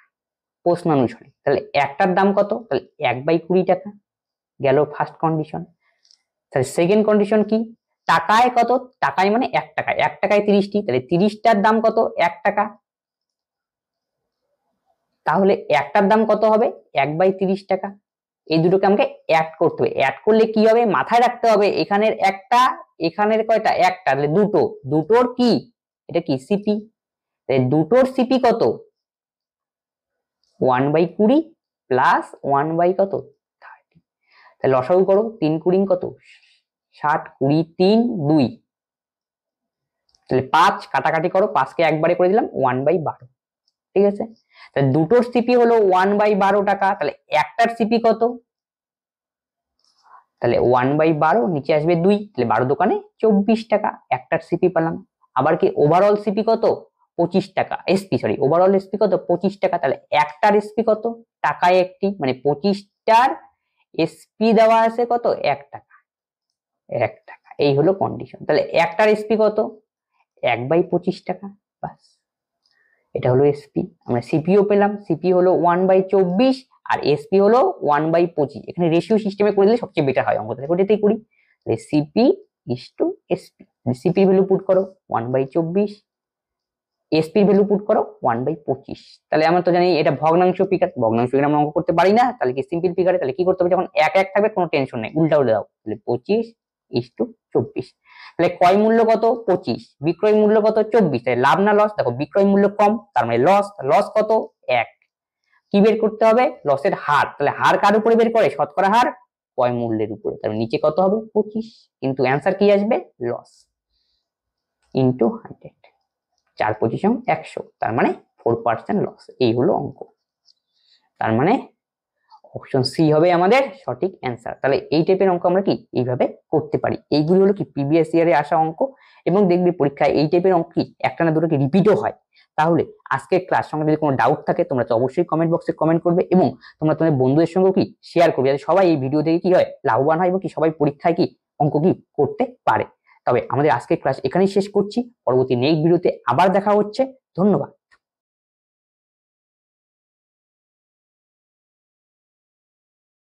প্রশ্নানুসারে। তাহলে একটার দাম কত? তাহলে 1/20 টাকা গেল ফার্স্ট কন্ডিশন। তাহলে সেকেন্ড কন্ডিশন কি? টাকায় কত? টাকায় মানে 1 টাকা, 1 টাকায় 30টি, তাহলে 30টার দাম কত? 1 টাকা। তাহলে একটার দাম কত হবে? 1/30 টাকা। এই দুটোকে আমাকে অ্যাড করতে হবে। অ্যাড করলে কি হবে? মাথায় রাখতে হবে এখানের একটা, এখানের কয়টা? একটা, তাহলে দুটো, দুটোর কি এটা কি? সিপি। দুটোর সিপি কত? 1/20 প্লাস 1 কত? 30। তাহলে লসাগু করো, 3 কুড়ি কত? 60, 20, 3, 2, তাহলে 5 কাটাকাটি করো, 5কে একবারে করে দিলাম 1/12। ঠিক আছে, তাহলে দুটোর সিপি হলো 1/12 টাকা। তাহলে একটার সিপি কত? তাহলে 1/12 নিচে আসবে 2, তাহলে 12 দোকানে 24 টাকা একটার সিপি পেলাম। আবার কি ওভারঅল সিপি কত? 25 টাকা। এসপি সরি, ওভারঅল এসপি কত? 25 টাকা। তাহলে একটার এসপি কত? টাকায় একটি, মানে 25টার এসপি দেওয়া আছে কত? 1 টাকা। 1 টাকা, এই হলো কন্ডিশন। তাহলে একটার এসপি কত? 1/25 টাকা। বাস, এটা হলো এসপি। আমরা সিপিও পেলাম, সিপি হলো 1/24 আর এসপি হলো 1/25। এখানে রেশিও সিস্টেমে করে দিলে সবচেয়ে বেটার হয়, অঙ্কটা ওটাতেই করি। CP is to SP. সিপির value put করো 1/24, এসপির ভ্যালু পুট করো 1/25। তাহলে আমরা তো জানি এটা ভগ্নাংশ ফিগার, ভগ্নাংশ ফিগার আমরা অঙ্ক করতে পারি না, তাহলে কি সিম্পল ফিগারে তাহলে কি করতে হবে? যখন এক এক থাকবে কোনো টেনশন নেই, উল্টা উল্টে দাও। তাহলে 25:24। তাহলে ক্রয় মূল্য কত? 25, বিক্রয় মূল্য কত? 24। তাহলে লাভ না লস? দেখো বিক্রয় মূল্য কম, তার মানে লস। লস কত? 1। কি বের করতে হবে? লসের হার। তাহলে হার কার উপরে বের করে? শতকরা হার ক্রয় মূল্যের উপরে। তাহলে নিচে কত হবে? 25, কিন্তু অ্যান্সার কি আসবে? লস ইন্টু 100, 4×25 = 100, তার মানে 4% লস। এই হলো অঙ্ক। তার মানে অপশন সি হবে আমাদের সঠিক অ্যান্সার। তাহলে এই টাইপের অঙ্ক আমরা কি এইভাবে করতে পারি। এইগুলি হলো কি প্রিভিয়াস ইয়ারে আসা অঙ্ক, এবং দেখবি পরীক্ষায় এই টাইপের অঙ্ক কি একটা না দুটো কি রিপিটও হয়। তাহলে আজকের ক্লাস সঙ্গে যদি কোনো ডাউট থাকে তোমরা তো অবশ্যই কমেন্ট বক্সে কমেন্ট করবে, এবং তোমরা তোমাদের বন্ধুদের সঙ্গে কি শেয়ার করবে, যাতে সবাই এই ভিডিও থেকে কি হয় লাভবান হয়, এবং কি সবাই পরীক্ষায় কি অঙ্ক কি করতে পারে। তবে আমাদের আজকের ক্লাস এখানেই শেষ করছি, পরবর্তী নেক্সট ভিডিওতে আবার দেখা হচ্ছে। ধন্যবাদ।